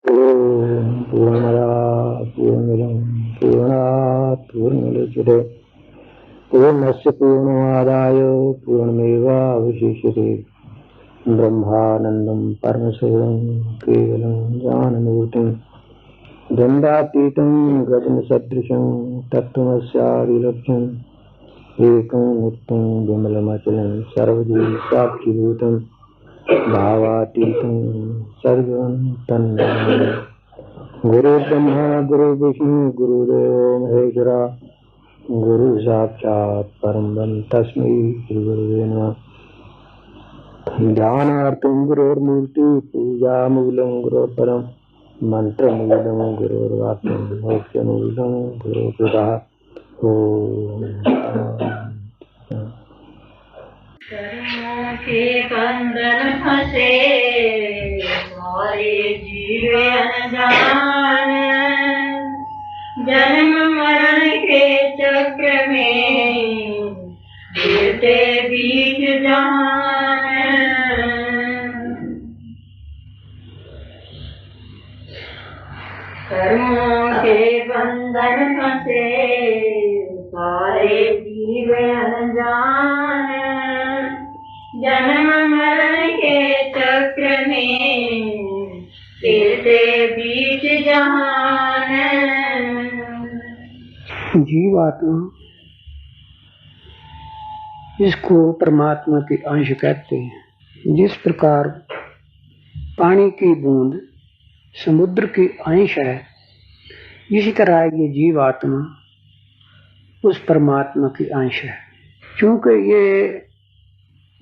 पूर्णमदा पूर्णमिदं पूर्णात् पूर्णमुदच्यते पूर्णस्य पूर्णमादाय पूर्णमेवावशिष्यते। ब्रह्मानन्दं परमशिवं केवलं ज्ञानमूर्तिं द्वन्द्वातीतं गगनसदृशं तत्त्वमस्यादिलक्ष्यम् एकं नित्यं विमलमचलं सर्वजीवसाक्षिभूतं भावातीतं सर्वं तन्नमामि। गुरुर्ब्रह्मा गुरुर्विष्णु गुरुदेवो महेश्वरा गुरु साक्षात् परं तस्मै श्रीगुरुवे नमः। ध्यानार्थं गुरोर्मूर्ति पूजामूलं गुरोर्परं मंत्रमूलं गुरोर्वाक्यं मोक्षमूलं गुरोर्कृपः। कर्मों के बंधन फंसे सारे जीव अनजान, जन्म मरण के चक्र में गिरते बीच जहान। कर्मों के बंधन फंसे सारे जीव अनजान, जन्म मरण के चक्र में फिरते बीच जहान। जीवात्मा इसको परमात्मा के अंश कहते हैं। जिस प्रकार पानी की बूंद समुद्र की अंश है, इसी तरह ये जीवात्मा उस परमात्मा की अंश है। क्योंकि ये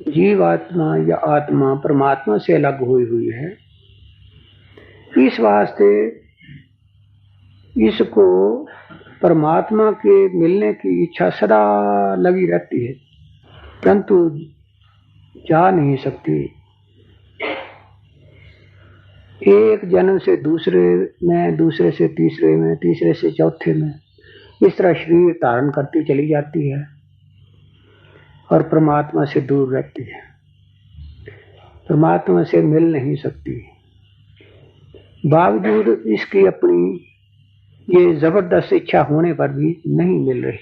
जीवात्मा या आत्मा परमात्मा से अलग हुई है, इस वास्ते इसको परमात्मा के मिलने की इच्छा सदा लगी रहती है, परंतु जा नहीं सकती। एक जन्म से दूसरे में, दूसरे से तीसरे में, तीसरे से चौथे में, इस तरह शरीर धारण करती चली जाती है और परमात्मा से दूर रहती है, परमात्मा से मिल नहीं सकती। बावजूद इसकी अपनी ये जबरदस्त इच्छा होने पर भी नहीं मिल रही।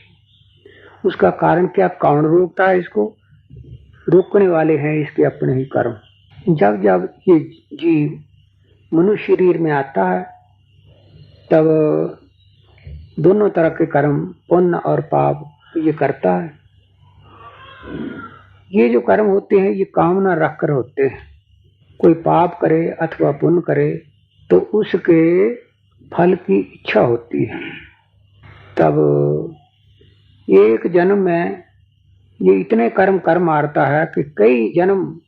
उसका कारण क्या? कौन रोकता है इसको? रोकने वाले हैं इसके अपने ही कर्म। जब जब ये जीव मनुष्य शरीर में आता है, तब दोनों तरह के कर्म, पुण्य और पाप, ये करता है। ये जो कर्म होते हैं ये कामना रख कर होते हैं। कोई पाप करे अथवा पुण्य करे तो उसके फल की इच्छा होती है। तब एक जन्म में ये इतने कर्म कर मारता है कि कई जन्म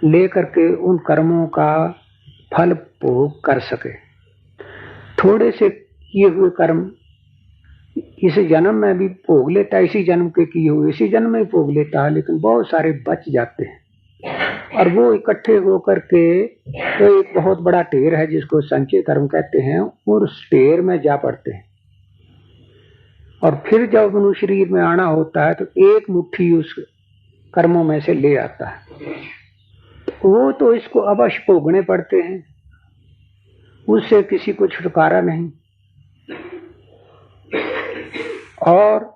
लेकर के उन कर्मों का फल भोग कर सके। थोड़े से किए हुए कर्म इस जन्म में भी भोग लेता है, इसी जन्म के किए हुए इसी जन्म में भोग लेता है, लेकिन बहुत सारे बच जाते हैं और वो इकट्ठे होकर के तो एक बहुत बड़ा ढेर है जिसको संचय कर्म कहते हैं, उस ढेर में जा पड़ते हैं। और फिर जब मनुष्य शरीर में आना होता है तो एक मुट्ठी उस कर्मों में से ले आता है। वो तो इसको अवश्य भोगने पड़ते हैं, उससे किसी को छुटकारा नहीं। और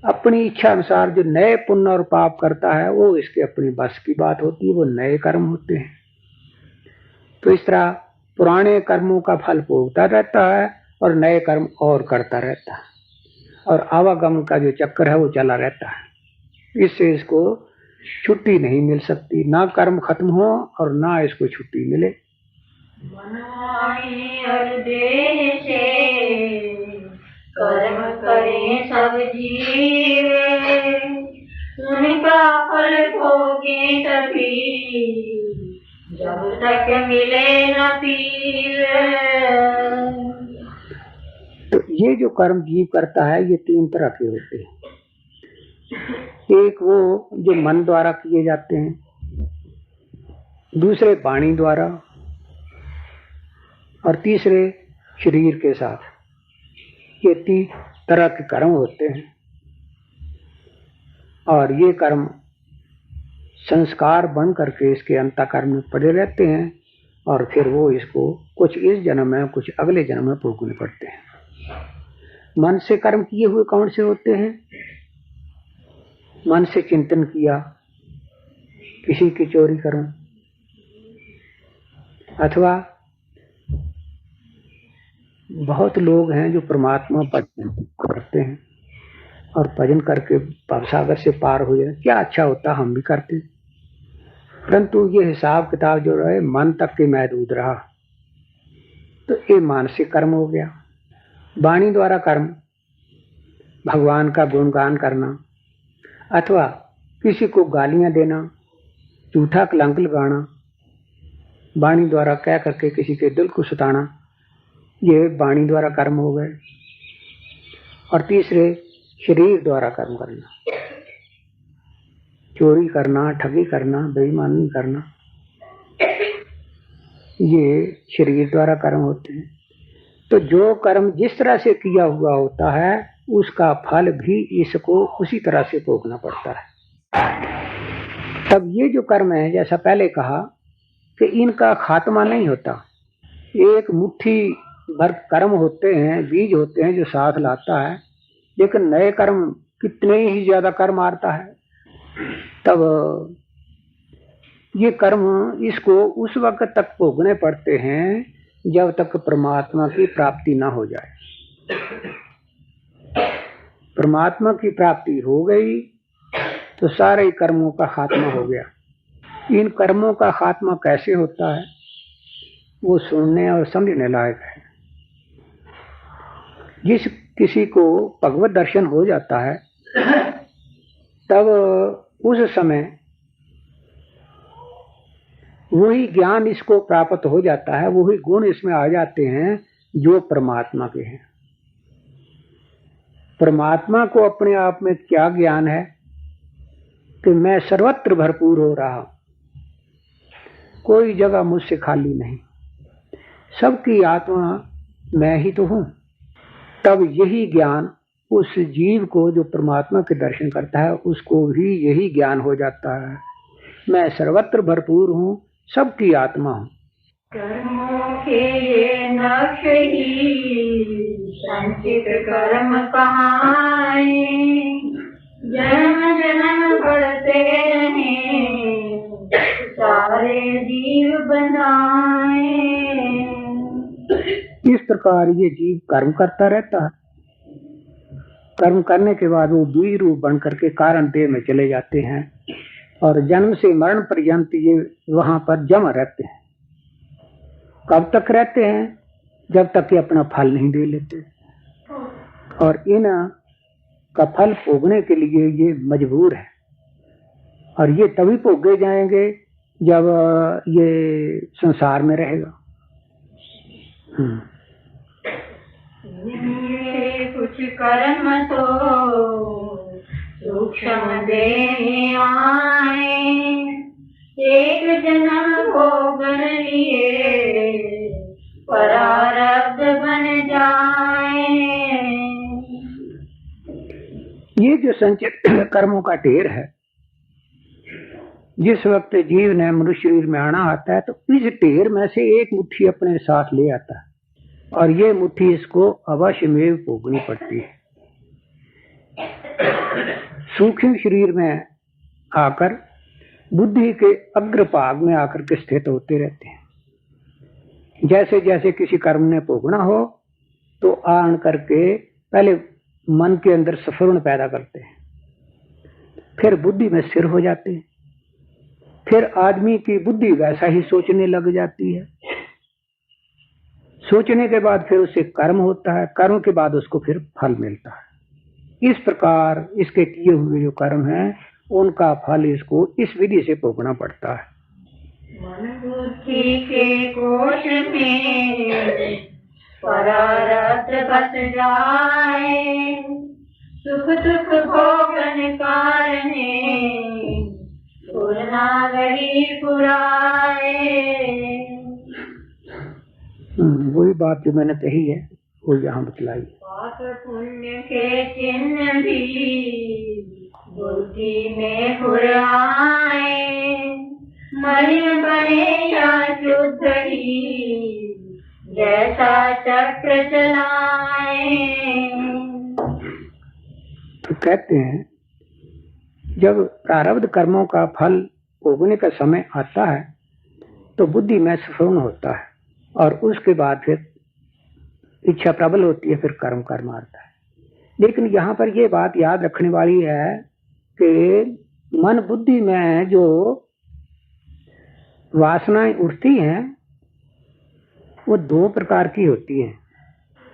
अपनी इच्छा अनुसार जो नए पुण्य और पाप करता है वो इसके अपनी बस की बात होती है, वो नए कर्म होते हैं। तो इस तरह पुराने कर्मों का फल भोगता रहता है और नए कर्म और करता रहता है, और आवागम का जो चक्कर है वो चला रहता है। इससे इसको छुट्टी नहीं मिल सकती, ना कर्म खत्म हो और ना इसको छुट्टी मिले। और देह से कर्म करें सब जीव, उनका फल भोगे तभी जब तक मिले न पीर। तो ये जो कर्म जीव करता है ये तीन तरह के होते हैं। एक वो जो मन द्वारा किए जाते हैं, दूसरे वाणी द्वारा, और तीसरे शरीर के साथ। ये तीन तरह के कर्म होते हैं और ये कर्म संस्कार बन करके इसके अंतःकरण में पड़े रहते हैं और फिर वो इसको कुछ इस जन्म में कुछ अगले जन्म में भोगने पड़ते हैं। मन से कर्म किए हुए कौन से होते हैं? मन से चिंतन किया, किसी की चोरी करूं, अथवा बहुत लोग हैं जो परमात्मा भजन करते हैं और भजन करके भवसागर से पार हो जाए, क्या अच्छा होता, हम भी करते। परंतु ये हिसाब किताब जो रहे मन तक के महदूद रहा, तो ये मानसिक कर्म हो गया। वाणी द्वारा कर्म, भगवान का गुणगान करना अथवा किसी को गालियां देना, झूठा कलंक लगाना, वाणी द्वारा कह करके किसी के दिल को सताना, ये वाणी द्वारा कर्म हो गए। और तीसरे शरीर द्वारा कर्म करना, चोरी करना, ठगी करना, बेईमानी करना, ये शरीर द्वारा कर्म होते हैं। तो जो कर्म जिस तरह से किया हुआ होता है उसका फल भी इसको उसी तरह से भोगना पड़ता है। तब ये जो कर्म है, जैसा पहले कहा कि इनका खात्मा नहीं होता। एक मुट्ठी भर कर्म होते हैं, बीज होते हैं जो साथ लाता है, लेकिन नए कर्म कितने ही ज्यादा कर्म आता है। तब ये कर्म इसको उस वक्त तक भोगने पड़ते हैं जब तक परमात्मा की प्राप्ति ना हो जाए। परमात्मा की प्राप्ति हो गई तो सारे कर्मों का खात्मा हो गया। इन कर्मों का खात्मा कैसे होता है वो सुनने और समझने लायक है। जिस किसी को भगवत दर्शन हो जाता है तब उस समय वही ज्ञान इसको प्राप्त हो जाता है, वही गुण इसमें आ जाते हैं जो परमात्मा के हैं। परमात्मा को अपने आप में क्या ज्ञान है कि मैं सर्वत्र भरपूर हो रहा हूं, कोई जगह मुझसे खाली नहीं, सबकी आत्मा मैं ही तो हूं। तब यही ज्ञान उस जीव को जो परमात्मा के दर्शन करता है उसको भी यही ज्ञान हो जाता है, मैं सर्वत्र भरपूर हूं, सबकी आत्मा हूं। कर्मों के ये नक्श ही संचित कर्म कहाए, जन्म जन्म बढ़ते रहे सारे जीव बनाए। इस प्रकार ये जीव कर्म करता रहता है। कर्म करने के बाद वो बीज रूप बन करके कारण देह में चले जाते हैं और जन्म से मरण पर्यंत ये वहां पर जमा रहते हैं। कब तक रहते हैं? जब तक कि अपना फल नहीं दे लेते। और इन का फल भोगने के लिए ये मजबूर है, और ये तभी भोगे जाएंगे जब ये संसार में रहेगा। कुछ कर्म तो सूक्ष्म देह आए, एक जन्म भोगन लिए प्रारब्ध बन जाए। ये जो संचित कर्मों का ढेर है, जिस वक्त जीव ने मनुष्य शरीर में आना आता है तो इस ढेर में से एक मुट्ठी अपने साथ ले आता है, और ये मुट्ठी इसको अवश्य में भोगनी पड़ती है। सूक्ष्म शरीर में आकर बुद्धि के अग्रभाग में आकर के स्थित होते रहते हैं। जैसे जैसे किसी कर्म ने भोगना हो तो आन करके पहले मन के अंदर स्फुरण पैदा करते हैं, फिर बुद्धि में स्थिर हो जाते हैं, फिर आदमी की बुद्धि वैसा ही सोचने लग जाती है। सोचने के बाद फिर उससे कर्म होता है, कर्म के बाद उसको फिर फल मिलता है। इस प्रकार इसके किए हुए जो कर्म हैं उनका फल इसको इस विधि से भोगना पड़ता है। मन बुद्धि के कोश में प्रारब्ध बस जाए, सुख दुख भोगन कारणे पूर्णागरी पुराए। वही बात जो मैंने कही है वो यहाँ बतलाई। पाप पुण्य के चिन्ह भी बुद्धि में पुराए, मलिन बने या शुद्ध ही जैसा चक्र चलाए। तो कहते हैं जब प्रारब्ध कर्मों का फल भोगने का समय आता है तो बुद्धि में स्फुरण होता है और उसके बाद फिर इच्छा प्रबल होती है, फिर कर्म कर्म आता है। लेकिन यहाँ पर यह बात याद रखने वाली है कि मन बुद्धि में जो वासनाएं उठती हैं वो दो प्रकार की होती हैं।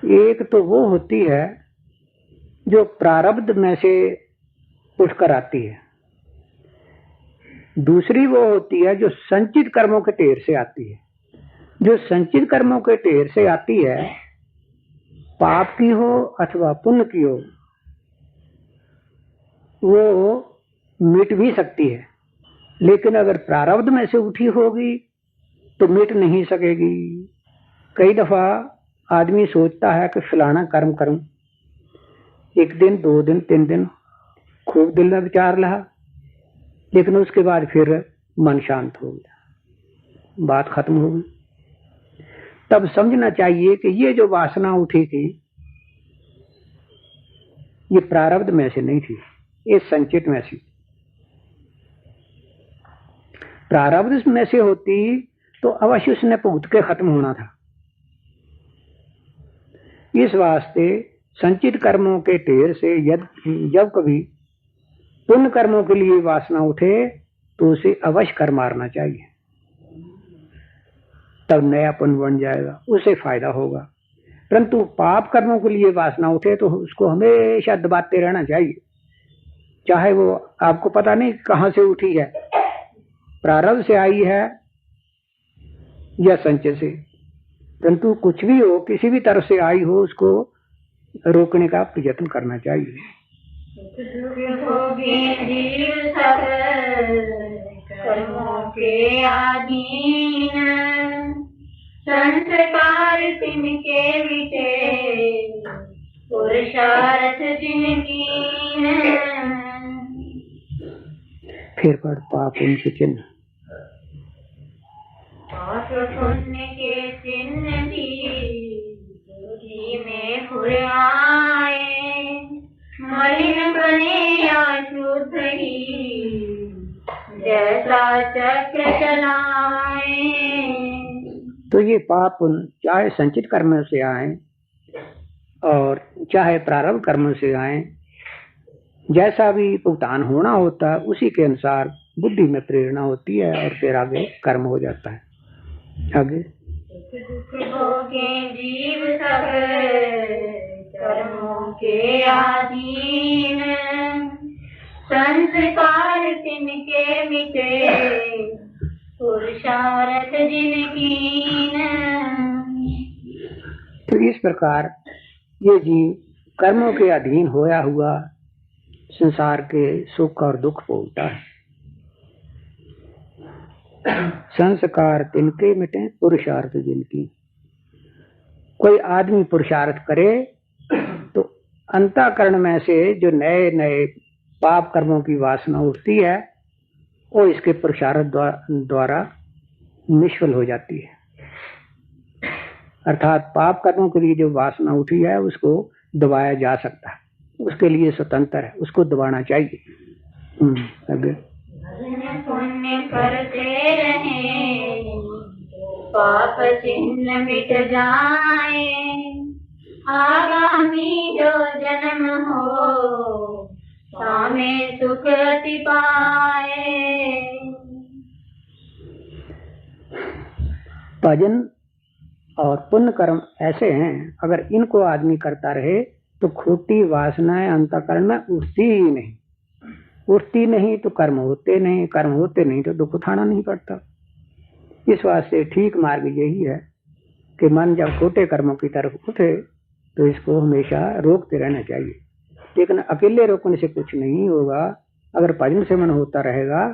एक तो वो होती है जो प्रारब्ध में से उठकर आती है, दूसरी वो होती है जो संचित कर्मों के ढेर से आती है। जो संचित कर्मों के ढेर से आती है, पाप की हो अथवा पुण्य की हो, वो मिट भी सकती है, लेकिन अगर प्रारब्ध में से उठी होगी तो मिट नहीं सकेगी। कई दफा आदमी सोचता है कि फलाना कर्म करूं, एक दिन, 2 दिन, 3 दिन खूब दिल में विचार रहा, लेकिन उसके बाद फिर मन शांत हो गया, बात खत्म हो गई। तब समझना चाहिए कि ये जो वासना उठी थी ये प्रारब्ध में से नहीं थी, ये संचित में से। प्रारब्ध में से होती तो अवश्य उसने भुगत के खत्म होना था। इस वास्ते संचित कर्मों के ढेर से जब कभी पुण्य कर्मों के लिए वासना उठे तो उसे अवश्य कर मारना चाहिए, तब नया पुण्य बन जाएगा, उसे फायदा होगा। परंतु पाप कर्मों के लिए वासना उठे तो उसको हमेशा दबाते रहना चाहिए, चाहे वो आपको पता नहीं कहां से उठी है, प्रारब्ध से आई है या संचय से, परंतु कुछ भी हो, किसी भी तरफ से आई हो, उसको रोकने का प्रयत्न करना चाहिए। कर्मों के अधीन संस्कार तिनके मिटे पुरुषार्थ जिनकीन। फिर पढ़ पाप उनके चिन्ह। पाप पुण्य के चिन्ह भी बुद्धि में फुराए, मलिन बने या शुद्ध ही जैसा चक्र चलाए। तो ये पाप चाहे संचित कर्म से आए और चाहे प्रारब्ध कर्म से आए, जैसा भी भुगतान होना होता है उसी के अनुसार बुद्धि में प्रेरणा होती है और फिर आगे कर्म हो जाता है। आगे भोगे जीव सब कर्मों के अधीन संस्कार तिनके मिटे पुरुषार्थ जिनकीन। तो इस प्रकार ये जीव कर्मों के अधीन होया हुआ संसार के सुख और दुख भोगता है। संस्कार तिनके मिटे पुरुषार्थ जिनकी। कोई आदमी पुरुषार्थ करे तो अंतःकरण में से जो नए नए पाप कर्मों की वासना उठती है वो इसके पुरुषार्थ द्वारा निष्फल हो जाती है। अर्थात पाप कर्मों के लिए जो वासना उठी है उसको दबाया जा सकता है, उसके लिए स्वतंत्र है, उसको दबाना चाहिए। आगे पुण्य करते रहे पाप चिन्ह मिट जाए, आगामी जो जन्म हो सामे सुख अति पाए। भजन और पुण्य कर्म ऐसे हैं, अगर इनको आदमी करता रहे तो खोटी वासनाएं अंतःकरण में उठती नहीं तो कर्म होते नहीं, कर्म होते नहीं तो दुख उठाना नहीं पड़ता। इस वास्ते ठीक मार्ग यही है कि मन जब खोटे कर्मों की तरफ उठे तो इसको हमेशा रोकते रहना चाहिए, लेकिन अकेले रोकने से कुछ नहीं होगा। अगर भजन से मन होता रहेगा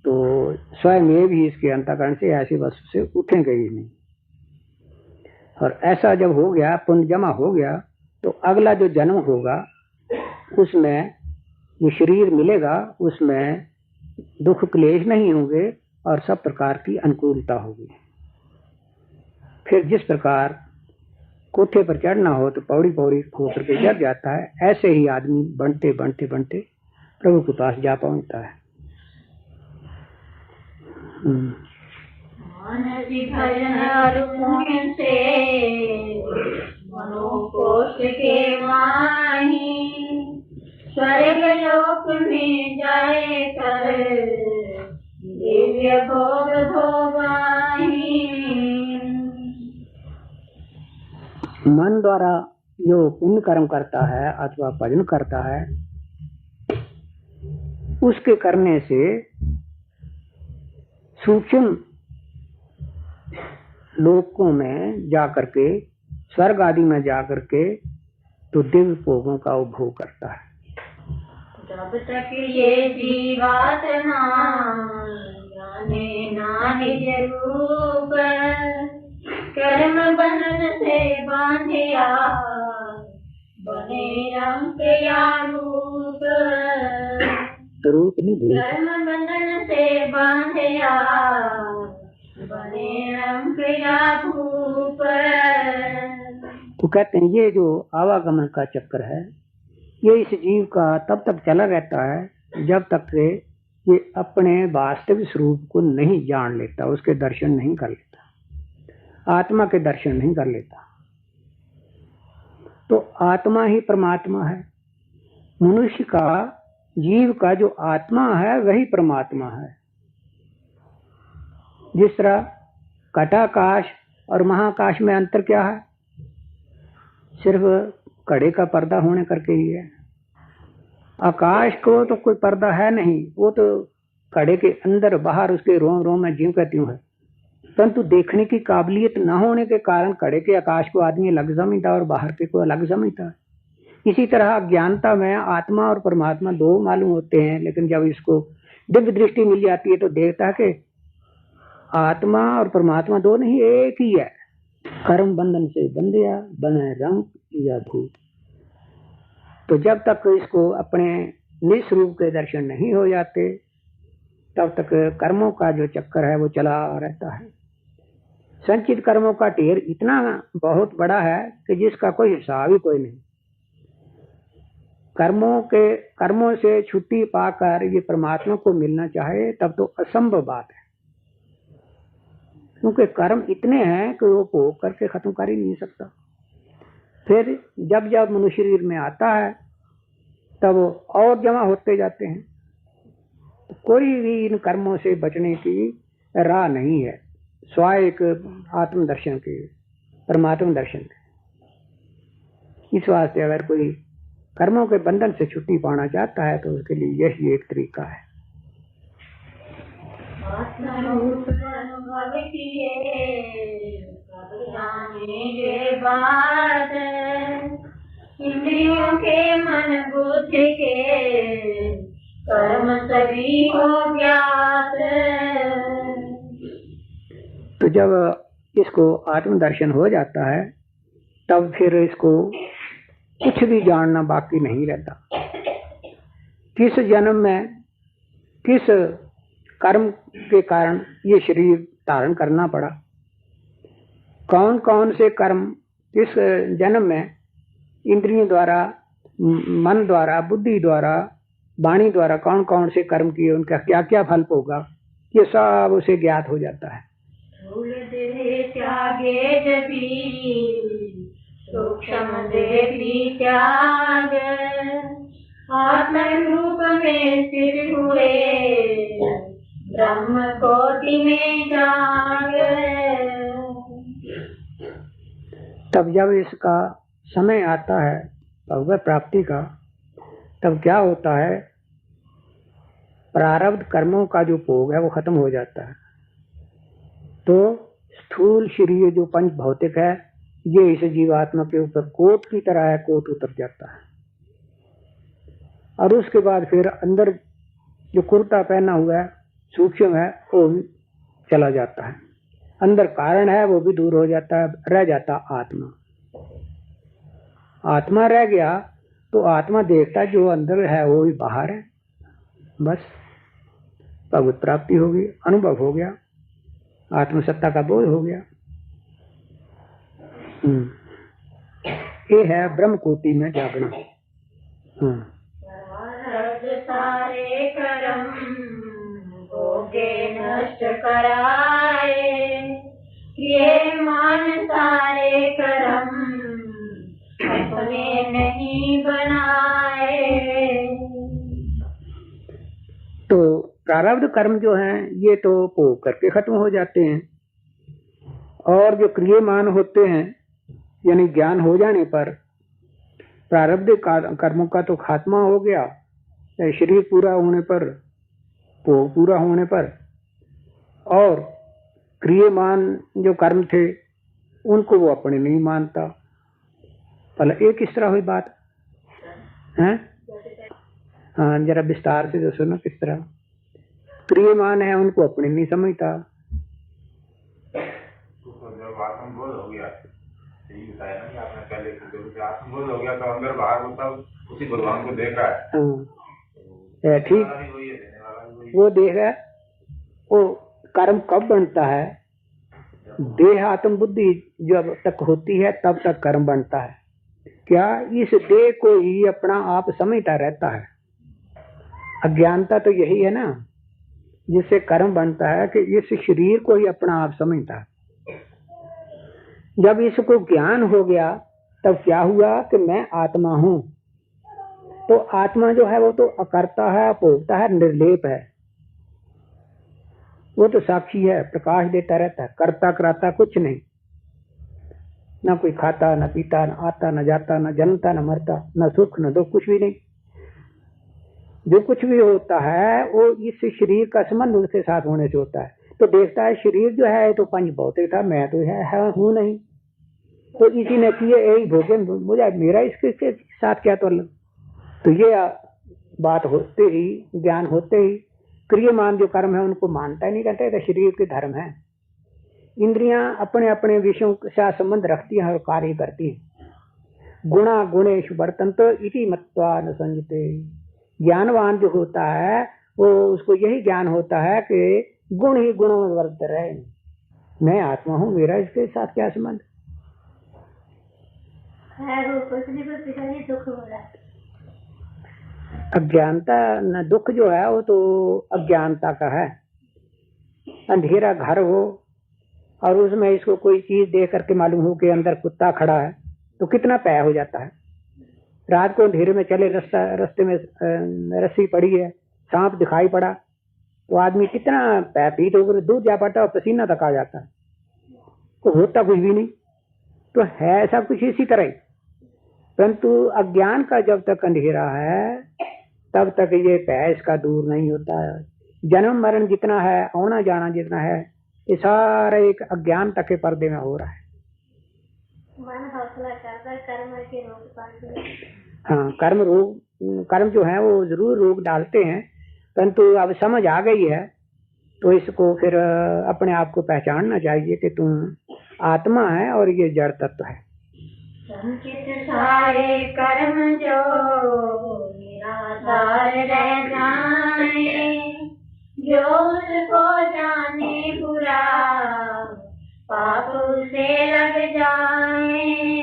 तो स्वयं भी इसके अंतःकरण से ऐसी वस्तु से उठेंगे ही नहीं। और ऐसा जब हो गया, पुण्य जमा हो गया, तो अगला जो जन्म होगा उसमें ये शरीर मिलेगा, उसमें दुख क्लेश नहीं होंगे, और सब प्रकार की अनुकूलता होगी। फिर जिस प्रकार कोठे पर चढ़ना हो तो पौड़ी पौड़ी होकर के चढ़ जाता है, ऐसे ही आदमी बनते बनते बनते प्रभु के पास जा पहुंचता है। भजन और पुण्य से मनोकोश के माही स्वर्ग लोक में जाए कर दिव्य भोग भोगाही। मन द्वारा जो पुण्य कर्म करता है अथवा भजन करता है, उसके करने से सूक्ष्म लोकों में जाकर के, स्वर्ग आदि में जाकर के तो दिव्य भोगों का उपभोग करता है। जब तक ये जीवात्मा जाने ना निज रूप, कर्म बंधन से बांधिया बने रंग या रूप। रूप नहीं भूल, कर्म बंधन से बांधिया बने रंग या भूप। तो कहते हैं ये जो आवागमन का चक्कर है, ये इस जीव का तब तक चला रहता है जब तक से ये अपने वास्तविक स्वरूप को नहीं जान लेता, उसके दर्शन नहीं कर लेता, आत्मा के दर्शन नहीं कर लेता। तो आत्मा ही परमात्मा है। मनुष्य का, जीव का जो आत्मा है वही परमात्मा है। जिस तरह घटाकाश और महाकाश में अंतर क्या है? सिर्फ कड़े का पर्दा होने करके ही है। आकाश को तो कोई पर्दा है नहीं, वो तो कड़े के अंदर बाहर उसके रोम रोम में ज्यों का त्यों है, परंतु देखने की काबिलियत न होने के कारण कड़े के आकाश को आदमी अलग समझता और बाहर के को अलग समझता है। इसी तरह अज्ञानता में आत्मा और परमात्मा दो मालूम होते हैं, लेकिन जब इसको दिव्य दृष्टि मिल जाती है तो देखता है कि आत्मा और परमात्मा दो नहीं, एक ही है। कर्म बंधन से बंधिया बने रंग या भूत। तो जब तक इसको अपने निज स्वरूप के दर्शन नहीं हो जाते तब तक कर्मों का जो चक्कर है वो चला रहता है। संचित कर्मों का ढेर इतना बहुत बड़ा है कि जिसका कोई हिसाब ही कोई नहीं। कर्मों से छुट्टी पाकर ये परमात्मा को मिलना चाहे तब तो असंभव बात है, क्योंकि कर्म इतने हैं कि वो भोग करके खत्म कर ही नहीं सकता। फिर जब जब मनुष्य शरीर में आता है तब और जमा होते जाते हैं। तो कोई भी इन कर्मों से बचने की राह नहीं है, स्वाय एक आत्मदर्शन के, परमात्मा दर्शन के। इस वास्ते अगर कोई कर्मों के बंधन से छुट्टी पाना चाहता है तो उसके लिए यही एक तरीका है। अनुभव किए जाने बात, इंद्रियों के मन बुद्धि के कर्म सभी हो ज्ञात। तो जब इसको आत्मदर्शन हो जाता है तब फिर इसको कुछ भी जानना बाकी नहीं रहता। किस जन्म में किस कर्म के कारण ये शरीर धारण करना पड़ा, कौन कौन से कर्म किस जन्म में इंद्रियों द्वारा, मन द्वारा, बुद्धि द्वारा, वाणी द्वारा कौन कौन से कर्म किए, उनका क्या क्या फल होगा, ये सब उसे ज्ञात हो जाता है। त्यागे जबी सूक्ष्म देवी त्याग, आत्म रूप में स्थिर हुए ब्रह्म कोटि में जाग। तब जब इसका समय आता है भगवत प्राप्ति का, तब क्या होता है, प्रारब्ध कर्मों का जो भोग है वो खत्म हो जाता है। तो स्थूल शरीर जो पंच भौतिक है ये इस जीवात्मा के ऊपर कोट की तरह है, कोट उतर जाता है। और उसके बाद फिर अंदर जो कुर्ता पहना हुआ है सूक्ष्म है वो भी चला जाता है, अंदर कारण है वो भी दूर हो जाता है, रह जाता आत्मा। आत्मा रह गया तो आत्मा देखता जो अंदर है वो भी बाहर है, बस। भगवत प्राप्ति होगी, अनुभव हो गया, आत्मसत्ता का बोध हो गया। ये है ब्रह्म कोटि में जागना। सारे कर्म भोगे नष्ट कराए, ये मान सारे कर्म अपने नहीं बनाए। तो प्रारब्ध कर्म जो हैं ये तो भोग करके खत्म हो जाते हैं, और जो क्रियमान होते हैं यानी ज्ञान हो जाने पर प्रारब्ध कर्मों का तो खात्मा हो गया, शरीर पूरा होने पर, भोग पूरा होने पर, और क्रियमान जो कर्म थे उनको वो अपने नहीं मानता। भला ये किस तरह हुई बात है? हाँ, जरा विस्तार से जो सुनो किस तरह। क्रियमान है उनको अपने नहीं समझता। जब आत्मबोध हो गया, यही बताया ना कि आपने पहले कि जब आत्मबोध हो गया तो अंदर बाहर होता उसी भगवान को देख रहा है। ठीक, वो देख रहा है। वो कर्म कब बनता है? देह आत्म बुद्धि जब तक होती है तब तक कर्म बनता है। क्या इस देह को ही अपना आप समझता रहता है? अज्ञानता तो यही है ना, जिससे कर्म बनता है कि इस शरीर को ही अपना आप समझता है। जब इसको ज्ञान हो गया तब क्या हुआ कि मैं आत्मा हूं। तो आत्मा जो है वो तो अकर्ता है, भोगता है, निर्लेप है। वो तो साक्षी है, प्रकाश देता रहता है, करता कराता कुछ नहीं। ना कोई खाता, ना पीता, ना आता, ना जाता, ना जन्मता, ना मरता, ना सुख, ना दुख, कुछ भी नहीं। जो कुछ भी होता है वो इस शरीर का संबंध उसके साथ होने से होता है। तो देखता है शरीर जो है तो पंच भौतिक था, मैं तो है हूं नहीं। तो इसी ने किए यही भोगे, मुझे मेरा इसके साथ क्या तो अलग। तो ये बात होते ही, ज्ञान होते ही क्रियमान जो कर्म है उनको मानता ही नहीं, कहते तो शरीर के धर्म है। इंद्रियां अपने अपने विषयों के साथ संबंध रखती हैं और कार्य करती हैं। गुणा गुणेश वर्तन्त इति मत्वा न संजते। ज्ञानवान जो होता है वो उसको यही ज्ञान होता है कि गुण ही गुणों में वर्त रहे। मैं आत्मा हूँ, मेरा इसके साथ क्या संबंध है? कुछ नहीं, कुछ दुख हो रहा है। अज्ञानता न दुख जो है वो तो अज्ञानता का है। अंधेरा घर हो और उसमें इसको कोई चीज देख करके मालूम हो कि अंदर कुत्ता खड़ा है तो कितना पै हो जाता है। रात को अंधेरे में चले, रास्ते में रस्सी पड़ी है, सांप दिखाई पड़ा तो आदमी कितना पै पीट होकर दूर जा पाता और पसीना तक आ जाता है, तो होता कुछ भी नहीं। तो है सब कुछ इसी तरह ही। परंतु अज्ञान का जब तक अंधेरा है तब तक ये पै इसका दूर नहीं होता है। जन्म मरण जितना है, आना जाना जितना है, ये सारा एक अज्ञान तक के पर्दे में हो रहा है। मन हौसला करता कर्म के रोग पाते। हाँ, कर्म जो है वो जरूर रोग डालते हैं, परंतु अब समझ आ गई है तो इसको फिर अपने आप को पहचानना चाहिए कि तुम आत्मा है और ये जड़ तत्व है। संचित सारे कर्म जो निराधार रह जाए, जो उसको जाने बुरा पाप उसे लग जाए।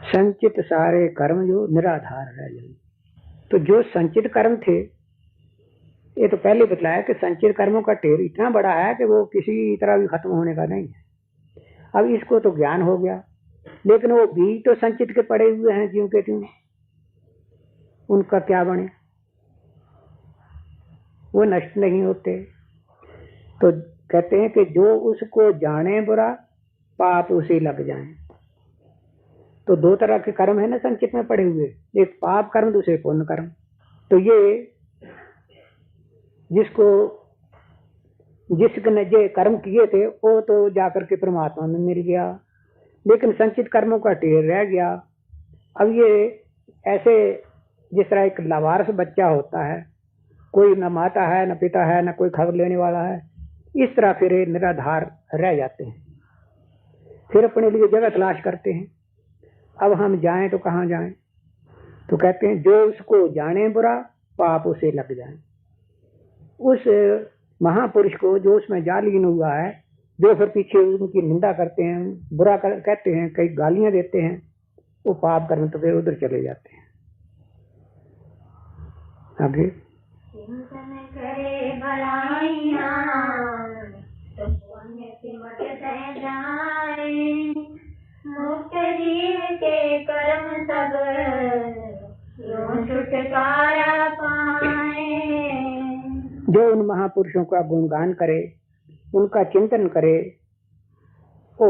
संचित सारे कर्म जो निराधार रह जाए। तो जो संचित कर्म थे, ये तो पहले बतलाया कि संचित कर्मों का ढेर इतना बड़ा है कि वो किसी तरह भी खत्म होने का नहीं है। अब इसको तो ज्ञान हो गया, लेकिन वो बीज तो संचित के पड़े हुए हैं ज्यों के त्यों, उनका क्या बने? वो नष्ट नहीं होते। तो कहते हैं कि जो उसको जाने बुरा पाप उसे लग जाए। तो दो तरह के कर्म है ना संचित में पड़े हुए, एक पाप कर्म, दूसरे पुण्य कर्म। तो ये जिसने जो कर्म किए थे वो तो जाकर के परमात्मा में मिल गया, लेकिन संचित कर्मों का ढेर रह गया। अब ये ऐसे जिस तरह एक लावारिस बच्चा होता है, कोई न माता है, न पिता है, न कोई खबर लेने वाला है, इस तरह फिर निराधार रह जाते हैं। फिर अपने लिए जगह तलाश करते हैं, अब हम जाएं तो कहाँ जाएं? तो कहते हैं जो उसको जाने बुरा पाप उसे लग जाए। उस महापुरुष को जो उसमें जा लीन हुआ है, जो फिर पीछे उनकी निंदा करते हैं, बुरा कहते हैं, कई गालियां देते हैं, वो पाप कर्म तो वे उधर चले जाते हैं। आगे चिंतन करे भलाइयां तो पुण्य सिमट जाए, मुक्त जीव के कर्म सब यूं छुटकारा पाए। जो उन महापुरुषों का गुणगान करे, उनका चिंतन करे, वो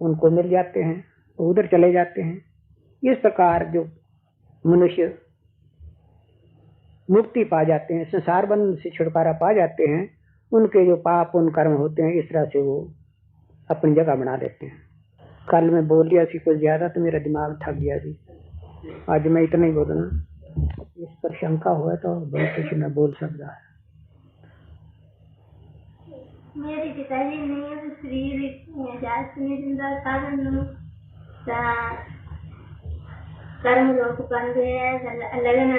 उनको मिल जाते हैं, वो उधर चले जाते हैं। इस प्रकार जो मनुष्य मुक्ति पा जाते हैं, संसार बंधन से छुटकारा पा जाते हैं, उनके जो पाप उन कर्म होते हैं, इस तरह से वो अपनी जगह बना लेते हैं। कल मैं बोल दिया सी कुछ ज्यादा तो मेरा दिमाग थक गया जी, आज मैं इतना ही बोलना। इस पर शंका हुआ तो बहुत कुछ मैं बोल सकता है। मेरे पिताजी ने श्री कर्म रोक पाते हैं, लगन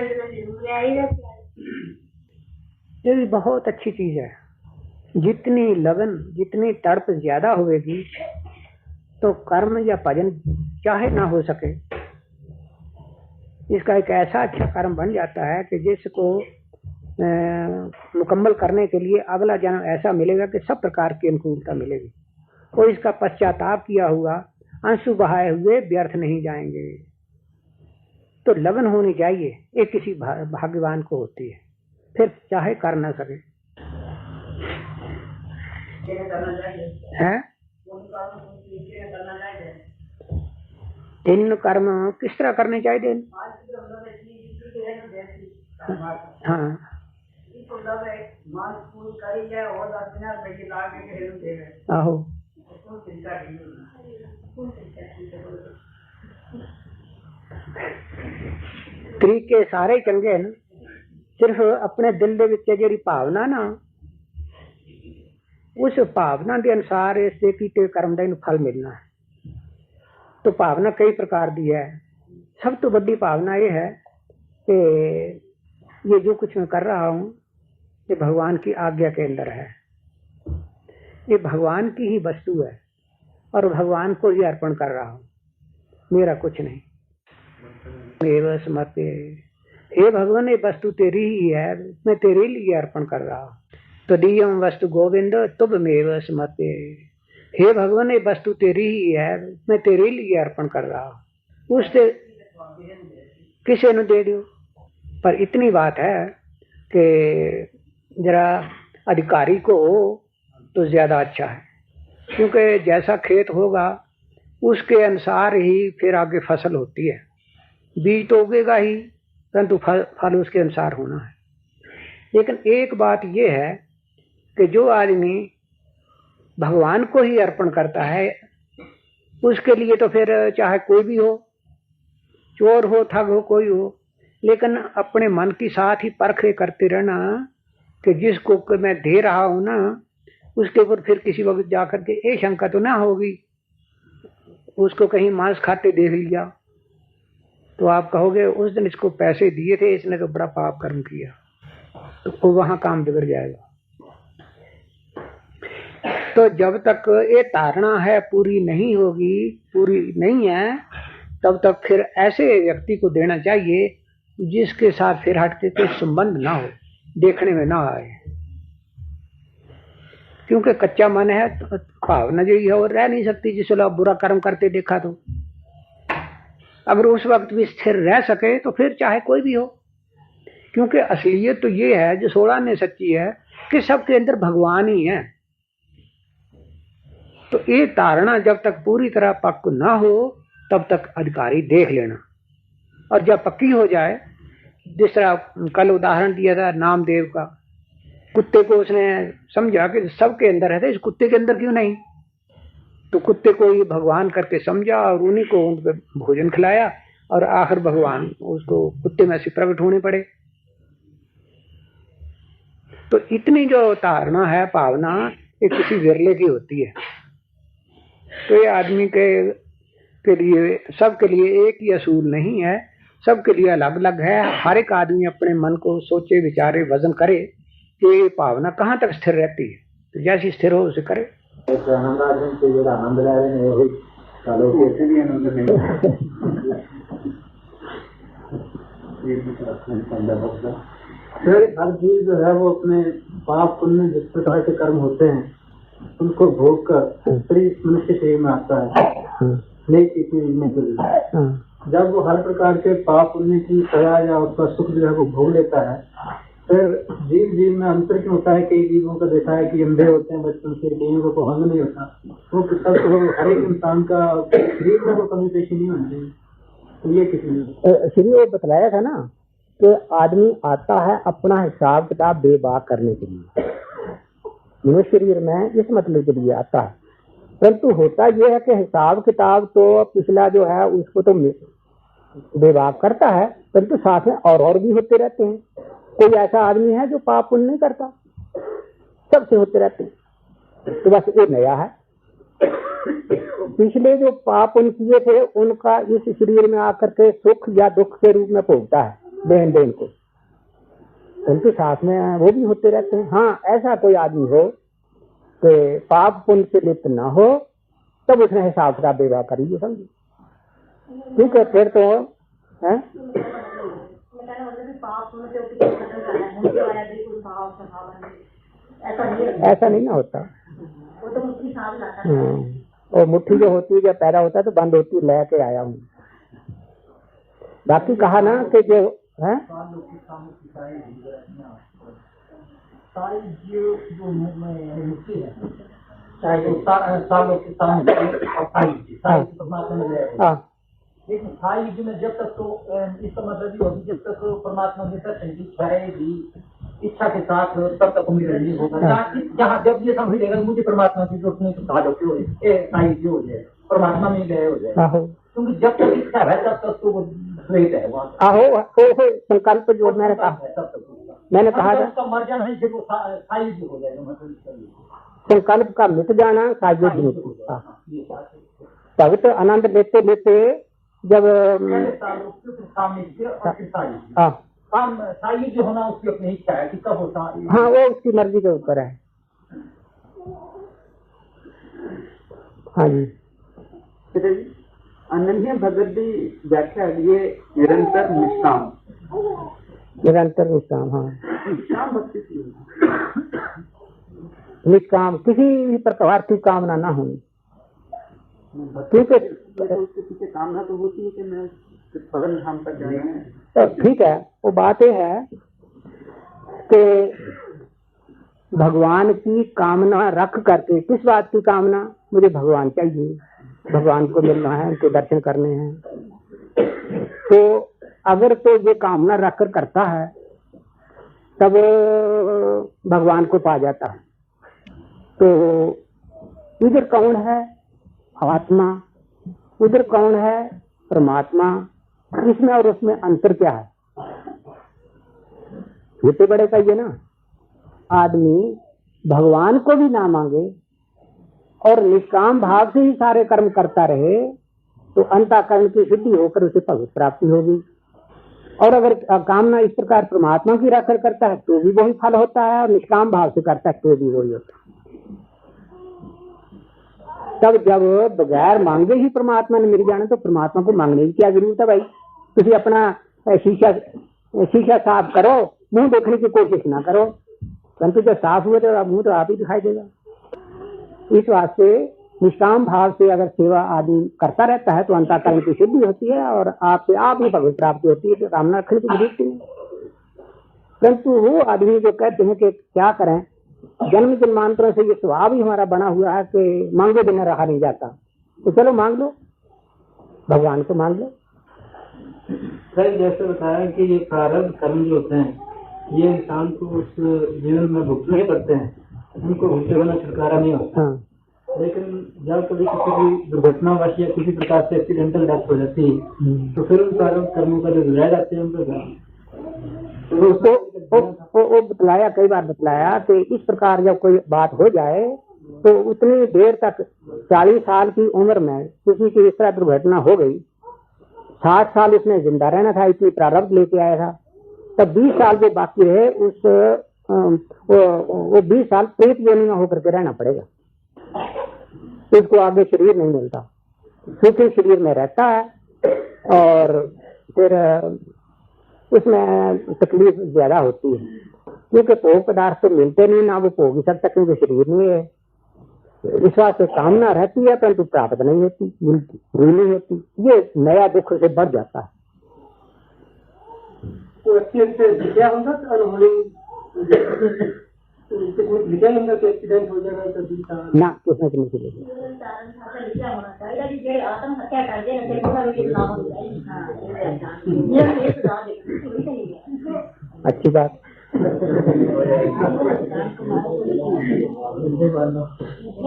ये भी बहुत अच्छी चीज है। जितनी लगन, जितनी तड़प ज्यादा होगी तो कर्म या भजन चाहे ना हो सके, इसका एक ऐसा अच्छा कर्म बन जाता है कि जिसको मुकम्मल करने के लिए अगला जन्म ऐसा मिलेगा कि सब प्रकार की अनुकूलता मिलेगी। कोई इसका पश्चाताप किया हुआ, आंसू बहाए हुए व्यर्थ नहीं जाएंगे। तो लगन होनी चाहिए, ये किसी भाग्यवान को होती है, फिर चाहे कर ना सके। है इन कर्म किस तरह करने चाहिए? हाँ आहो, तरीके सारे चंगे न, सिर्फ अपने दिल दे विच जेहड़ी भावना ना, उस भावना के अनुसार इससे कीते कर्म का फल मिलना है। तो भावना कई प्रकार की है। सब तो बड़ी भावना ये है कि ये जो कुछ मैं कर रहा हूँ ये भगवान की आज्ञा के अंदर है, ये भगवान की ही वस्तु है और भगवान को ही अर्पण कर रहा हूँ, मेरा कुछ नहीं। मेरा समर्पे, हे भगवान ये वस्तु तेरी ही है, मैं तेरे लिए अर्पण कर रहा हूँ। तदीयम वस्तु गोविंद तुभ मेव समर्पे, हे भगवान ये वस्तु तेरी ही है, मैं तेरे लिए अर्पण कर रहा हूँ। उससे किसी ने दे दो, पर इतनी बात है कि जरा अधिकारी को हो तो ज्यादा अच्छा है, क्योंकि जैसा खेत होगा उसके अनुसार ही फिर आगे फसल होती है। बीज तो उगेगा ही, परंतु फल उसके अनुसार होना है। लेकिन एक बात यह है कि जो आदमी भगवान को ही अर्पण करता है, उसके लिए तो फिर चाहे कोई भी हो, चोर हो, ठग हो, कोई हो, लेकिन अपने मन की साथ ही परखे करते रहना कि जिसको मैं दे रहा हूं ना, उसके ऊपर फिर किसी वक्त जाकर के ये शंका तो ना होगी उसको कहीं मांस खाते देख लिया तो आप कहोगे उस दिन इसको पैसे दिए थे, इसने तो बड़ा पाप कर्म किया, तो वहां काम बिगड़ जाएगा। तो जब तक ये धारणा है पूरी नहीं होगी, पूरी नहीं है, तब तक फिर ऐसे व्यक्ति को देना चाहिए जिसके साथ फिर हट के कोई संबंध ना हो, देखने में ना आए। क्योंकि कच्चा मन है तो भावना जो है वो रह नहीं सकती। जिस लोग बुरा कर्म करते देखा तो अगर उस वक्त भी स्थिर रह सके तो फिर चाहे कोई भी हो, क्योंकि असलियत तो ये है जो 16 ने सच्ची है कि सबके अंदर भगवान ही है। तो ये धारणा जब तक पूरी तरह पक्की ना हो तब तक अधिकारी देख लेना, और जब पक्की हो जाए, जिस तरह कल उदाहरण दिया था नामदेव का, कुत्ते को उसने समझा कि सबके अंदर है, तो इस कुत्ते के अंदर क्यों नहीं, तो कुत्ते को ये भगवान करके समझा और उन्हीं को उन पर भोजन खिलाया और आखिर भगवान उसको कुत्ते में से प्रकट होने पड़े। तो इतनी जो धारणा है, भावना, ये किसी विरले की होती है। तो ये आदमी के लिए, सबके लिए एक ही असूल नहीं है, सबके लिए अलग अलग है। हर एक आदमी अपने मन को सोचे, विचारे, वजन करे, की भावना कहाँ तक स्थिर रहती है, तो जैसी स्थिर हो उसे करे। आनंद ले रहे हैं वही चलो कैसे भी आनंद नहीं फिर हर चीज जो है वो अपने पाप पुण्य जिस प्रकार के कर्म होते हैं उनको भोग कर शरीर मनुष्य शरीर में आता है नेक चीज जीने के लिए। जब वो हर प्रकार के पाप पुण्य की सजा या उसका सुख जो है वो भोग लेता है, फिर जीव में अंतर क्यों होता है। कई जीवों का देखा है कि अंधे होते हैं बचपन से, कईयों को अंग नहीं होता। वो सब हर एक इंसान का शरीर में कोई कमी पेशी नहीं होनी चाहिए। तो ये किसी श्री वो बतलाया था ना कि आदमी आता है अपना हिसाब किताब बेबाक करने के लिए, मनुष्य शरीर में इस मतलब के लिए आता है। परंतु होता यह है कि हिसाब किताब तो पिछला जो है उसको तो बेबाक करता है, परंतु साथ में और भी होते रहते हैं। कोई ऐसा आदमी है जो पाप पुण्य नहीं करता, सबसे होते रहते हैं। तो बस ये नया है, पिछले जो पाप पुण्य किए थे उनका इस शरीर में आकर के सुख या दुख के रूप में भोगता है देन देन को, परंतु साथ में वो भी होते रहते हैं। हाँ, ऐसा कोई आदमी हो कि पाप पुण्य से लिप्त न हो, तब उसने हिसाब किताब बेवा करिए, समझिए। क्योंकि फिर तो है ऐसा नहीं ना होता। और मुट्ठी जो होती है जब पैदा होता है तो बंद होती है, लेके आया हूँ। बाकी कहा ना कि जो है लेकिन सारी युग में जब तक तो इसका मतलब ये होगी जब तक परमात्मा के दर्शन की इच्छा के साथ तब तक मिलन नहीं होगा। जहाँ जब ये समझ लेगा मुझे परमात्मा की जरूरत नहीं, तो हो जाए परमात्मा में गए हो जाए, क्योंकि जब तक इच्छा है तब तक तो वो द्वैत है वहाँ। संकल्प जो मैंने कहा था मर जाना है जब वो सायुज्य हो जाएगा, मतलब संकल्प का मिट जाना सायुज्य। भगत आनंद लेते लेते जब सायुज्य होना उसकी अपनी इच्छा है कि कब होता। हाँ, वो उसकी मर्जी के ऊपर है। हाँ जी, अनन्य भगत की व्याख्या ये निरंतर निष्काम, निरंतर निष्काम। हाँ, निष्काम भक्ति निष्काम, किसी भी प्रकार की कामना ना होनी। क्योंकि उसके पीछे कामना तो होती है कि मैं पवन धाम पर जाना है। तो ठीक है, वो बात यह है कि भगवान की कामना रख करके, किस बात की कामना, मुझे भगवान चाहिए, भगवान को मिलना है, उनके दर्शन करने हैं। तो अगर तो ये कामना रख कर करता है तब भगवान को पा जाता है। तो इधर कौन है आत्मा, उधर कौन है परमात्मा, इसमें और उसमें अंतर क्या है? छोटे बड़े का ये ना, आदमी भगवान को भी ना मांगे और निष्काम भाव से ही सारे कर्म करता रहे तो अंतःकरण की सिद्धि होकर उसे भगवत प्राप्ति होगी। और अगर कामना इस प्रकार परमात्मा की रखकर करता है तो भी वही फल होता है, और निष्काम भाव से करता है तो भी वही होता है। तब जब बगैर मांगे ही परमात्मा ने मिल जाना तो परमात्मा को मांगने की क्या जरूरत है भाई? तुझे अपना शीशा साफ करो, मुंह देखने की कोशिश ना करो, परंतु जब साफ हुए तो मुंह तो आप ही दिखाई देगा। इस वास्ते निष्काम भाव से अगर सेवा आदमी करता रहता है तो अंतःकरण की सिद्धि होती है और आपसे आप ही भगवत प्राप्ति होती है। तो कामना रखने की जरूरत नहीं। परंतु वो आदमी जो कहते हैं कि क्या करें, जन्म जन्मांतरों से ये स्वभाव ही हमारा बना हुआ है कि मांगे बिना रहा नहीं जाता, तो चलो मांग लो, भगवान को मांग लो। सर जैसे बताया कि ये प्रारब्ध कर्म जो होते हैं ये इंसान को उस जीवन में भुगतने पड़ते हैं, उनको भुगते बिना छुटकारा नहीं होता। हाँ। लेकिन जब कभी किसी की दुर्घटनावश या किसी प्रकार से एक्सीडेंटल डेथ हो जाती है तो फिर उन प्रारब्ध कर्मों का जो रह जाते हैं उनको वो बतलाया, कई बार बतलाया कि इस प्रकार जब कोई बात हो जाए तो उतनी देर तक 40 साल की उम्र में किसी की इस तरह दुर्घटना हो गई, 60 साल उसने जिंदा रहना था, इतनी प्रारब्ध लेके आया था, तब 20 साल जो बाकी रहे उस वो 20 साल प्रेत योनि में होकर के रहना पड़ेगा, उसको आगे शरीर नहीं मिलता, सूखे शरीर में रहता है और फिर उसमें तकलीफ ज्यादा होती है, क्योंकि भोग पदार्थ तो मिलते नहीं, ना वो भोग ही सकता क्योंकि शरीर नहीं है। विश्वास से कामना रहती है परंतु प्राप्त नहीं होती, पूरी नहीं होती, ये नया दुख से बढ़ जाता है। तो लिखा होगा लिखा होगा कि एक्सीडेंट हो जाएगा तो ना उसमें नहीं चलेगी। अच्छी बात।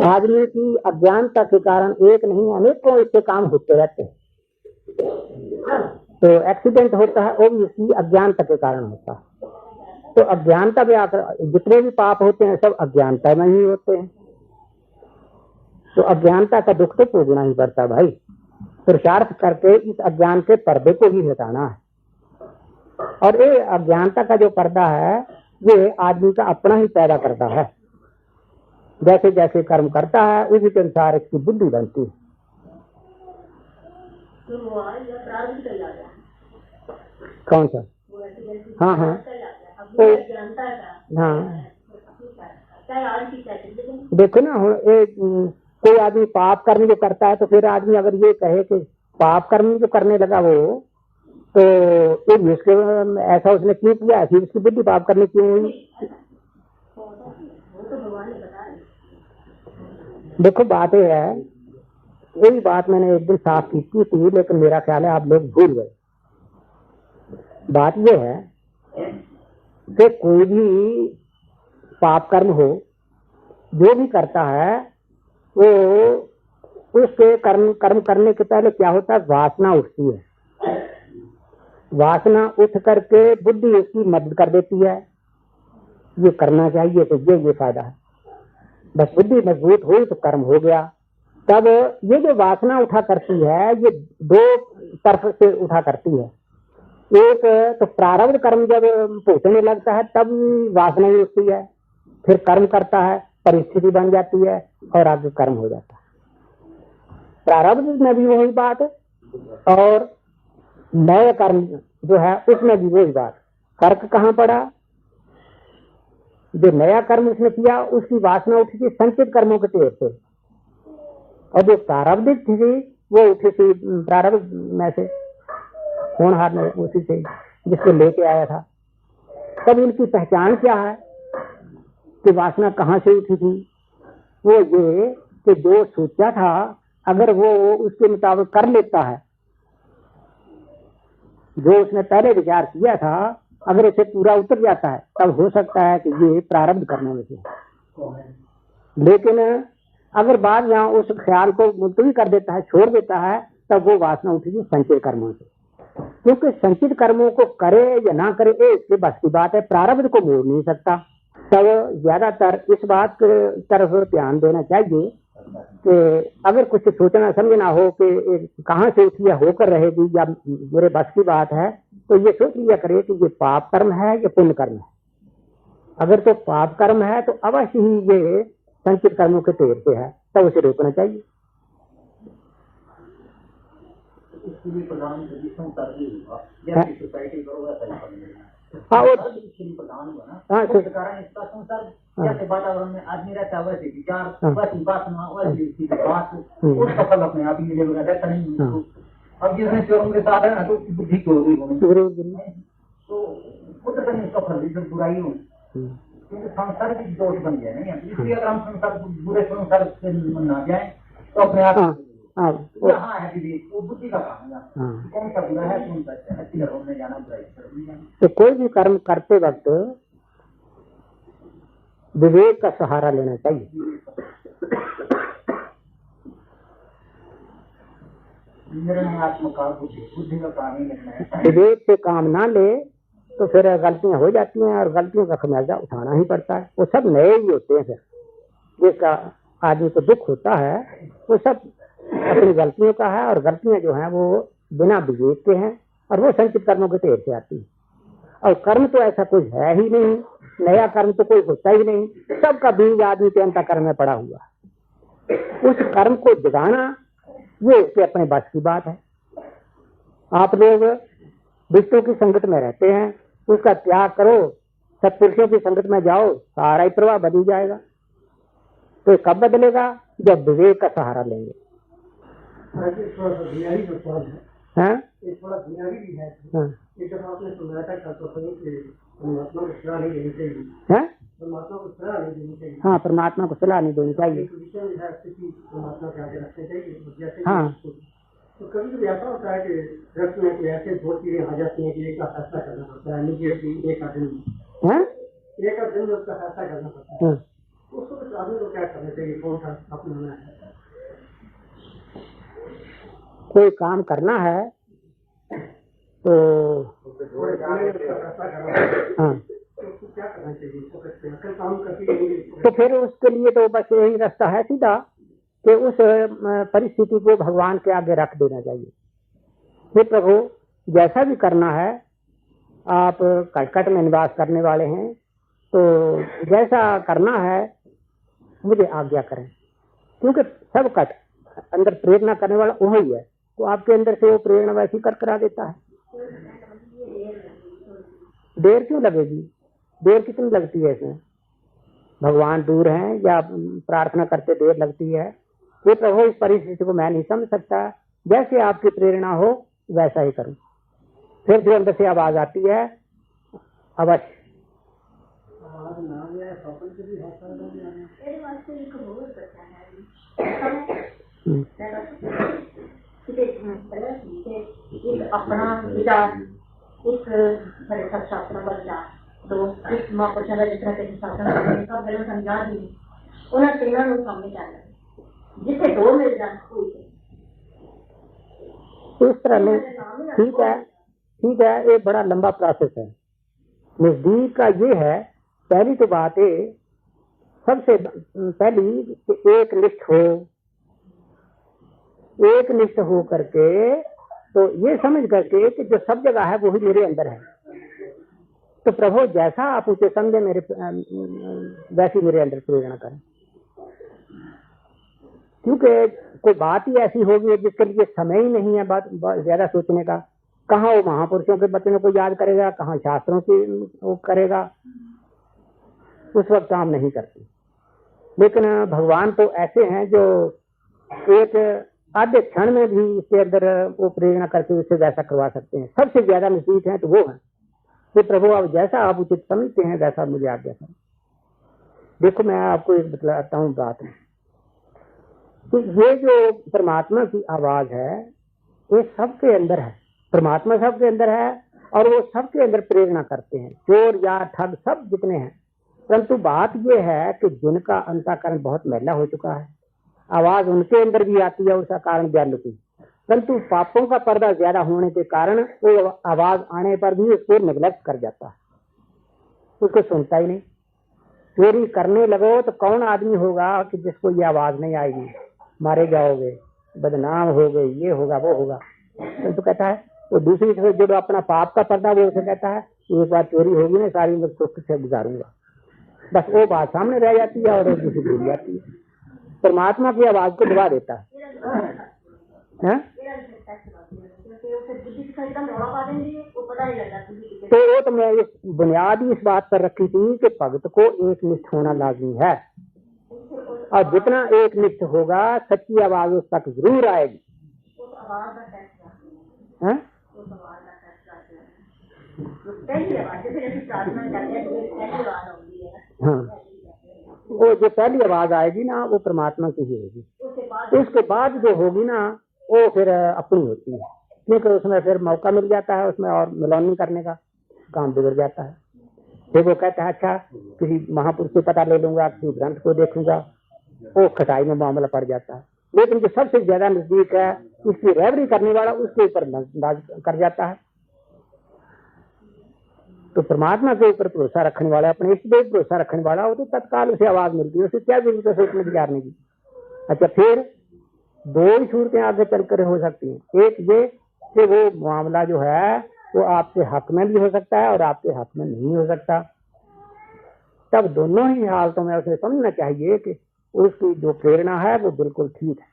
आदमी की अज्ञानता के कारण एक नहीं अनेकों इसके काम होते रहते हैं। तो एक्सीडेंट होता है वो भी इसकी अज्ञानता के कारण होता है। तो अज्ञानता में आकर जितने भी पाप होते हैं सब अज्ञानता में ही होते हैं। तो अज्ञानता का दुख तो भोगना ही पड़ता है भाई। पुरुषार्थ करके इस अज्ञान के पर्दे को भी हटाना है। और ये अज्ञानता का जो पर्दा है ये आदमी का अपना ही पैदा करता है। जैसे जैसे कर्म करता है उसी के अनुसार इसकी बुद्धि बनती है। कौन सा? हाँ हाँ तो हाँ देखो ना, कोई आदमी पाप कर्म जो करता है तो फिर आदमी अगर ये कहे कि पाप कर्म जो करने लगा वो तो इसके ऐसा उसने क्यों किया, फिर उसकी बुद्धि पाप करने क्यों हुई? देखो बात ये है, यही बात मैंने एक दिन साफ की थी लेकिन मेरा ख्याल है आप लोग भूल गए। बात ये है कि कोई भी पाप कर्म हो जो भी करता है वो उसके कर्म करने के पहले क्या होता है, वासना उठती है। वासना उठ करके बुद्धि उसकी मदद कर देती है, ये करना चाहिए तो ये फायदा है। बस बुद्धि मजबूत हुई तो कर्म हो गया। तब ये जो वासना उठा करती है ये दो तरफ से उठा करती है। एक तो प्रारब्ध कर्म जब भुगतने लगता है तब वासना ही उठती है, फिर कर्म करता है, परिस्थिति बन जाती है और आगे कर्म हो जाता है। प्रारब्ध में भी वही बात और नए कर्म जो है उसमें भी वही बात। फर्क कहाँ पड़ा? जो नया कर्म उसने किया उसकी वासना उठी थी संचित कर्मों के तेज से, और जो प्रारब्धिक थी वो उठी थी प्रारब्ध में से, होनहार में उसी से जिसको लेके आया था। तब उनकी पहचान क्या है कि वासना कहाँ से उठी थी? वो ये कि जो सोचा था अगर वो उसके मुताबिक कर लेता है, जो उसने पहले विचार किया था अगर उसे पूरा उतर जाता है तब हो सकता है कि ये प्रारब्ध करने में से। लेकिन अगर बाद में उस ख्याल को मुलतवी कर देता है, छोड़ देता है, तब वो वासना उठेगी संचित कर्मों से। क्योंकि संचित कर्मों को करे या ना करे ये इसके बस की बात है, प्रारब्ध को मोड़ नहीं सकता। तब ज्यादातर इस बात की तरफ ध्यान देना चाहिए कि अगर कुछ सोचना समझना हो कि कहाँ से उठी या होकर रहेगी या मेरे बस की बात है, तो ये सोच लिया करे कि ये पाप कर्म है या पुण्य कर्म है। अगर तो पाप कर्म है तो अवश्य ही ये संचित कर्मों के तेर पे है, तब उसे रोकना चाहिए। हाँ जैसे वातावरण में आदमी रहता है वैसे विचार वैसी वासना वैसी बात उसका फल अपने आप ही मिलेगा, रहता नहीं। अब जिसने चोरों के साथ है ना तो उसकी बुद्धि को तो खुद करने उसका फल भी बुराई हो, क्योंकि संसार की दोष बन गया नहीं। इसलिए अगर हम संसार बुरे संसार से ना जाए तो अपने आप यहाँ है दीदी वो बुद्धि का काम है, कौन सा बुरा है कौन सा अच्छा है, अच्छी तरफ में जाना बुराई तरफ में जाना। तो कोई भी कर्म करते वक्त विवेक का सहारा लेना चाहिए। बुद्धि का काम ही लेना है। विवेक से काम ना ले तो फिर गलतियां हो जाती हैं और गलतियों का खमियाजा उठाना ही पड़ता है। वो सब नए ही होते हैं। फिर जिसका आदमी को दुख होता है वो सब अपनी गलतियों का है, और गलतियां जो हैं वो बिना विवेक के हैं और वो संचित कर्मों के ढेर से आती है। और कर्म तो ऐसा कुछ है ही नहीं नया कर्म तो कोई होता ही नहीं, सबका बीज आदमी के अंतःकरण में पड़ा हुआ। उस कर्म को जगाना ये उसके अपने बस की बात है। आप लोग विष्णु की संगत में रहते हैं, उसका त्याग करो, सत्पुरुषों की संगत में जाओ, सारा ही प्रवाह बदल जाएगा। तो कब बदलेगा? जब विवेक का सहारा लेंगे। हाँ? थोड़ा बुनियादी भी है। हाँ? जब आपने सुनाया था परमात्मा को सलाह नहीं देनी चाहिए। हाँ? परमात्मा को सलाह नहीं देनी चाहिए। हाँ, परमात्मा को सलाह नहीं देनी चाहिए। परमात्मा के आगे रखने चाहिए। हाँ। तो कभी कभी ऐसा होता है कि रक्त में कोई ऐसे बहुत चीजें आ जाती है कि एक का फैसला करना पड़ता है, इमीडिएटली एक आदमी उसका फैसला करना पड़ता है। उसको कुछ आदमी को क्या करना चाहिए, कौन सा अपनाना है? कोई काम करना है तो हाँ, क्या करना चाहिए? काम करती तो फिर उसके लिए तो बस यही रास्ता है सीधा कि उस परिस्थिति को भगवान के आगे रख देना चाहिए। हे प्रभु, जैसा भी करना है, आप कटकट में निवास करने वाले हैं, तो जैसा करना है मुझे आज्ञा करें, क्योंकि सब कट अंदर प्रेरणा करने वाला वही है, तो आपके अंदर से वो प्रेरणा वैसी कर करा देता है। देर क्यों लगेगी? देर कितनी लगती है इसमें? भगवान दूर हैं या प्रार्थना करते देर लगती है? ये प्रभु, इस परिस्थिति को मैं नहीं समझ सकता, जैसे आपकी प्रेरणा हो वैसा ही करूं। फिर जो अंदर से आवाज आती है, अवश्य अपना विचार एक बड़े शास्त्र का विचार तो इस महापुरुषों का जिस तरह के शासन का बड़े समझा दी उन्हें तीनों को सामने चाहिए जिससे दो मिल जाए कोई इस तरह नहीं। ठीक है, ठीक है, ये बड़ा लंबा प्रोसेस है। नजदीक का ये है, पहली तो बात है, सबसे पहली कि एक निष्ठ हो करके, तो ये समझ करके कि जो सब जगह है वही मेरे अंदर है। तो प्रभु जैसा आप उसे समझे मेरे वैसी मेरे अंदर प्रेरणा करें, क्योंकि कोई बात ही ऐसी होगी जिसके लिए समय ही नहीं है बात ज्यादा सोचने का। कहाँ वो महापुरुषों के वचनों को याद करेगा, कहाँ शास्त्रों की वो करेगा, उस वक्त काम नहीं करती। लेकिन भगवान तो ऐसे हैं जो एक आधे क्षण में भी इसके अंदर वो प्रेरणा करके उससे वैसा करवा सकते हैं। सबसे ज्यादा नजदीक हैं तो वो है। तो प्रभु आप जैसा आप उचित समझते हैं वैसा मुझे आज्ञा करें। देखो, मैं आपको एक बतलाता हूँ बात में, तो ये जो परमात्मा की आवाज है ये सबके अंदर है। परमात्मा सबके अंदर है और वो सबके अंदर प्रेरणा करते हैं, चोर या ठग सब जितने हैं। परंतु बात यह है कि जिनका अंतःकरण बहुत मैला हो चुका है, आवाज उनके अंदर भी आती है, उसका कारण ज्ञानरूपी, परंतु पापों का पर्दा ज्यादा होने के कारण वो आवाज आने पर भी उसको नेग्लेक्ट कर जाता है, उसको सुनता ही नहीं। चोरी करने लगो तो कौन आदमी होगा कि जिसको ये आवाज नहीं आएगी, मारे जाओगे, बदनाम हो गए, ये होगा वो होगा। तो कहता है वो दूसरी तरफ जो अपना पाप का पर्दा वो उसे कहता है एक बार चोरी होगी ना सारी उम्र सुख से गुजारूंगा, बस वो बात सामने रह जाती है और दूसरी भूल जाती है। परमात्मा की आवाज को दबा देता है। तो मैं इस बुनियादी इस बात पर रखी थी कि भक्त को एक निष्ठ होना लाजमी है, और जितना एक निष्ठ होगा सच्ची आवाज उस तक जरूर आएगी। हाँ, वो जो पहली आवाज आएगी ना वो परमात्मा की ही होगी, उसके बाद जो होगी ना वो फिर अपनी होती है, क्योंकि उसमें फिर मौका मिल जाता है उसमें और मिलौनी करने का काम बिगड़ जाता है। फिर वो कहता है अच्छा किसी महापुरुष को पता ले लूंगा, किसी ग्रंथ को देखूंगा, वो खटाई में मामला पड़ जाता है। लेकिन जो सबसे ज्यादा नजदीक है उसकी रहबरी करने वाला उसके ऊपर नाज कर जाता है। तो परमात्मा के ऊपर भरोसा रखने वाला, अपने इष्ट देव भरोसा रखने वाला, वो तो तत्काल उसे आवाज मिलती है, उसे क्या जरूरत है सोचने विचारने की। अच्छा, फिर दो ही सूरतें आगे चलकर हो सकती हैं। एक ये कि वो मामला जो है वो आपके हक में भी हो सकता है और आपके हक में नहीं हो सकता। तब दोनों ही हालतों में उसे समझना चाहिए कि उसकी जो प्रेरणा है वो बिल्कुल ठीक है।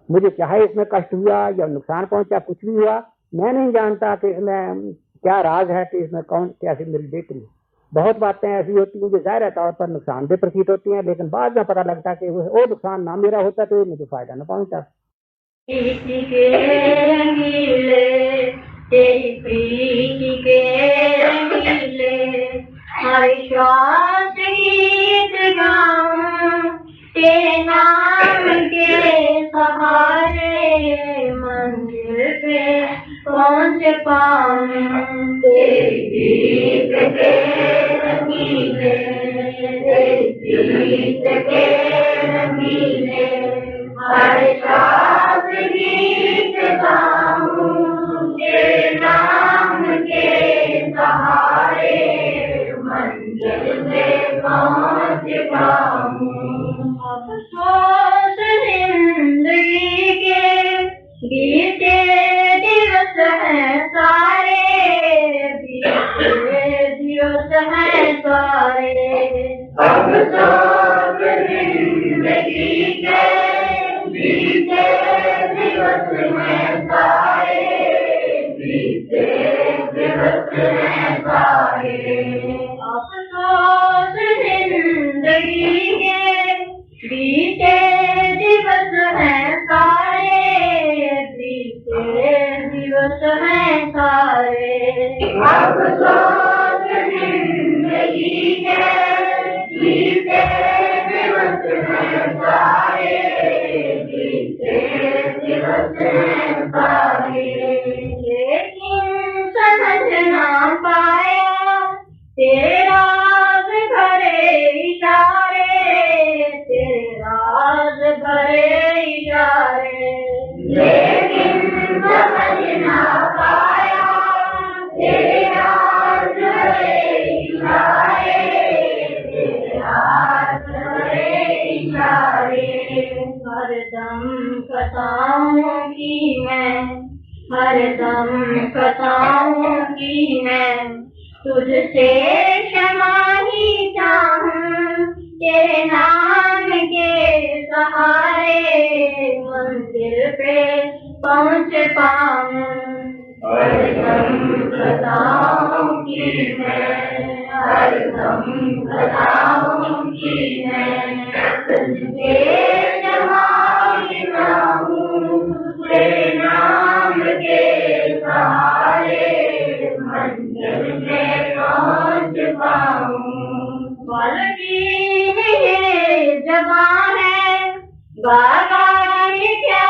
मुझे चाहे इसमें कष्ट हुआ या नुकसान पहुंचा, कुछ भी हुआ, मैं नहीं जानता कि इसमें क्या राज है कि इसमें कौन कैसी मेरी बेटी है। बहुत बातें ऐसी होती हैं जो ज़ाहिर तौर पर नुकसानदेह प्रतीत होती हैं, लेकिन बाद में पता लगता कि वो नुकसान ना मेरा होता तो मुझे फायदा न पहुंचा। तेरी प्रीति के रंगीले हर श्वास गीत गाऊं, तेरे नाम के सहारे मंजिल पे पहुंच पाऊं। तेरी प्रीति के रंगीले, तेरी प्रीति के रंगीले हर श्वास गीत गाऊं, तेरे नाम के सहारे मंजिल में पहुंच पाऊं। अफसोस जिंदगी के बीते दिवस हैं सारे, बीते दिवस हैं सारे। अफसोस जिंदगी के बीते दिवस हैं सारे, बीते दिवस हैं सारे। अफसोस जिंदगी के बीते दिवस हैं सारे, बीते दिवस हैं सारे। अफसोस जिंदगी के बीते दिवस हैं सारे, बीते दिवस हैं सारे। लेकिन समझ ना पाया तेरे राज भरे इशारे, तेरे राज भरे इशारे। लेकिन समझ ना पाया तेरे राज भरे इशारे, तेरे राज भरे इशारे। हरदम कथाऊंगी मैं, हरदम कथाऊंगी मैं, तुझसे क्षमा ही चाहूं, तेरे नाम के सहारे मंजिल पे पहुंच पाऊं। हरदम कथाऊंगी मैं, हरदम कथाऊंगी मैं, तुझसे क्षमा ही चाहूं, तेरे नाम के सहारे मंजिल में पहुंच पाऊं। पल की ये ज़बान है, गा के क्या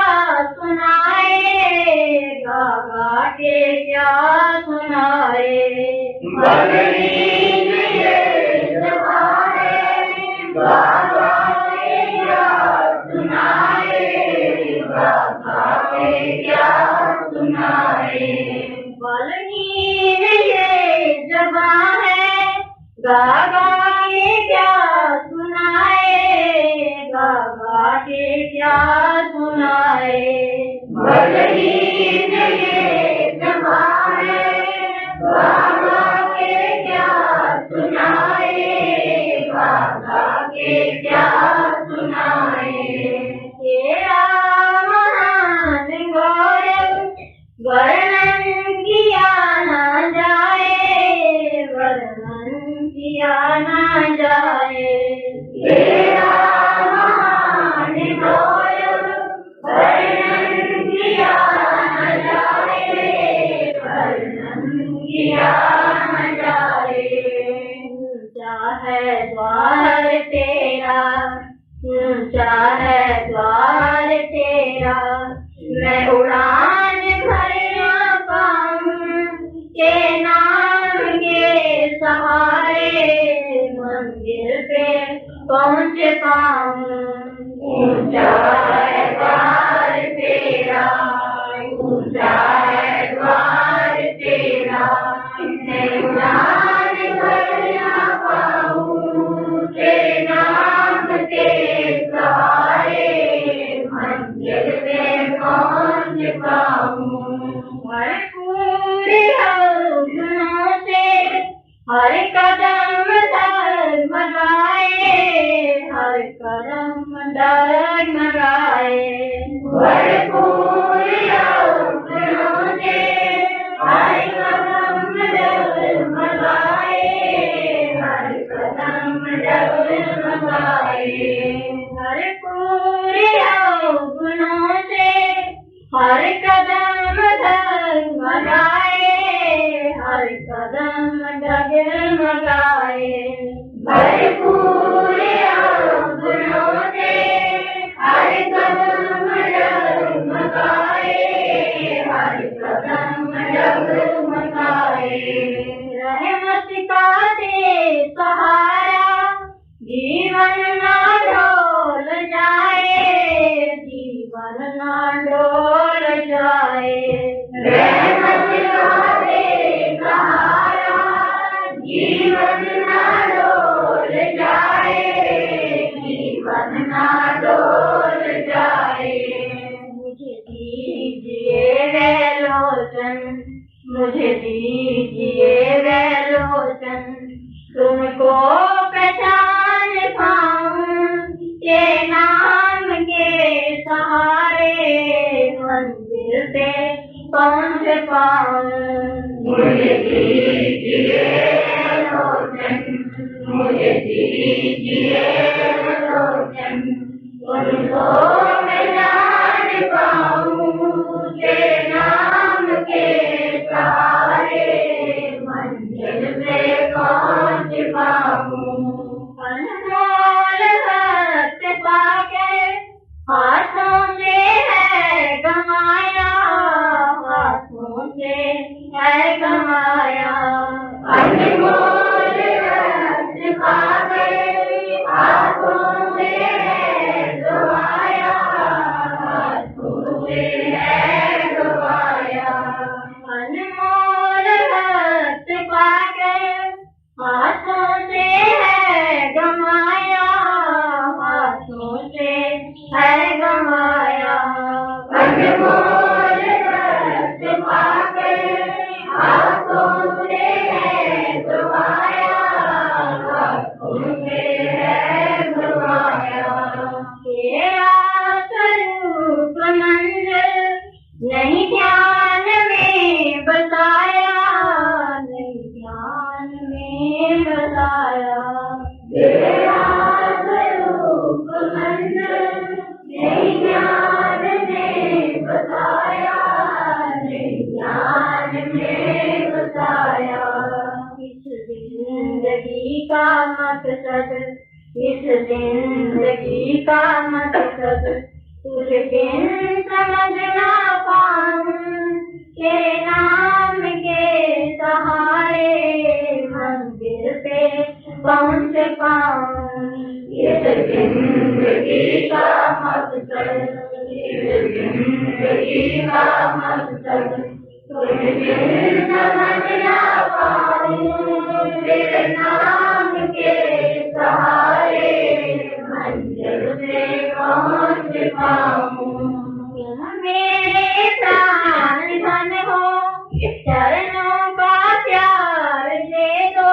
सुनाए, गा के क्या सुनाए। पल की ये ज़बान है, गा के क्या सुनाए, गा के क्या सुनाए। पल की ये ज़बान है, गा के क्या सुनाए, गा के क्या सुनाए। पल की ये ज़बान है, गा के क्या सुनाए, गा के क्या सुनाए। तेरा महान गौरव वर्णन किया ना जाए, वर्णन किया ना जाए। तेरा महान गौरव वर्णन किया ना जाए, वर्णन किया ना जाए। ऊंचा है द्वार तेरा, ऊंचा है द्वार तेरा, मैं उड़ान भर ना पाऊं, के नाम के सहारे मंजिल पे पहुंच पाऊं। ऊंचा है द्वार तेरा, ऊंचा है द्वार तेरा, मैं उड़ान भर ना पाऊं, के नाम के सहारे मंजिल पे पहुंच पाऊं। हर पूरे हर कदम धर्म ना डोल जाए, रहमत का दे सहारा, जीवन ना डोल जाए, जीवन ना डोल जाए। मुझे दीजिए वे लोचन, मुझे दीजिए वे लोचन, तुमको पहचान पाऊं, के नाम के सहारे मंदिर पे पहुंच पाऊं। मुझे दीजिए लोचन, मुझे दीजिए लोचन, तुमको पहचान पाऊं, के नाम के सहारे मंदिर पे पहुंच पाऊं। अनमोल हस्त पाके हाथों से है गमाया, हाथों से है गमाया। अनमोल हस्त पाके हाथों से है गमाया, हाथों से है गमाया। अनमोल हस्त पाके हाथों से है गमाया, हाथों से है गमाया। अनमोल हस्त पाके हाथों से है गमाया, हाथों से है गमाया। तेरा स्वरूप मंदिर नहीं ध्यान में बताया, नहीं ध्यान में बताया। तेरा स्वरूप मंदिर नहीं ध्यान में बताया, नहीं ध्यान में बताया। इस जिंदगी का मकसद, इस जिंदगी का मकसद तुझे बिन समझ ना पाऊं, तेरे नाम के सहारे मंदिर पे पहुंच पाऊं। इस जिंदगी का मकसद, इस जिंदगी का मकसद तुझे बिन समझ ना पाऊं, तेरे नाम के सहारे मंदिर पे पहुंच पाऊं। तुम मेरे प्राण धन हो, चरणों का प्यार दे दो,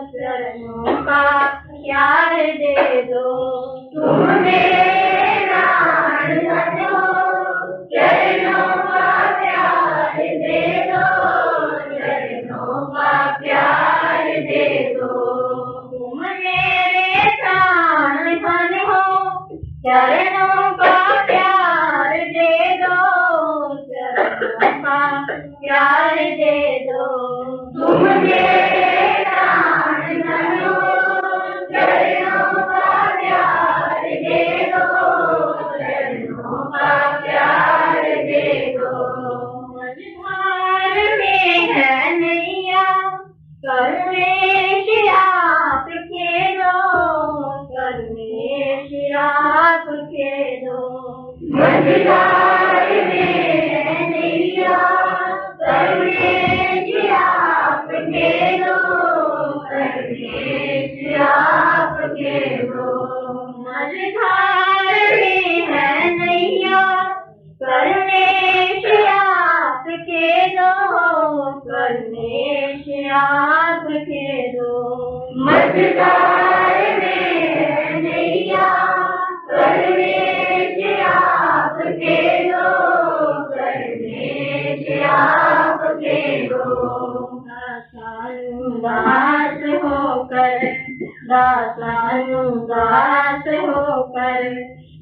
चरणों का प्यार दे दो। तुम मेरे प्राण धन हो, चरणों का प्यार दे दो, चरणों का प्यार दे दो। तुम मेरे प्राण धन हो, चरणों का प्यार दे दो, चरणों का प्यार दे दो। तुम मेरे प्राण धन हो, चरणों का प्यार दे दो, चरणों का प्यार दे दो। मझधार में है नैया, करुणेश आप खेलो, करुणेश आप खेलो। मझधार में है नैया, करुणेश आप खेलो, करुणेश आप खेलो। मझधार में है नैया, करुणेश आप खेलो, करुणेश आप खेलो। मझधार में है नैया, करुणेश आप खेलो, करुणेश आप खेलो। दास होकर, दास होकर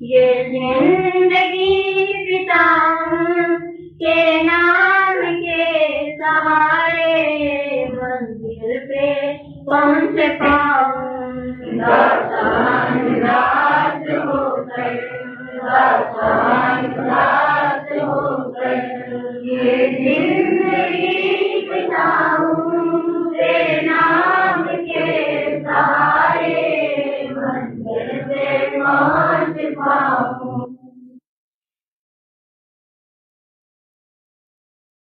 ये जिंदगी बिताऊं, के नाम के सहारे मंदिर पे पहुंच पाऊं।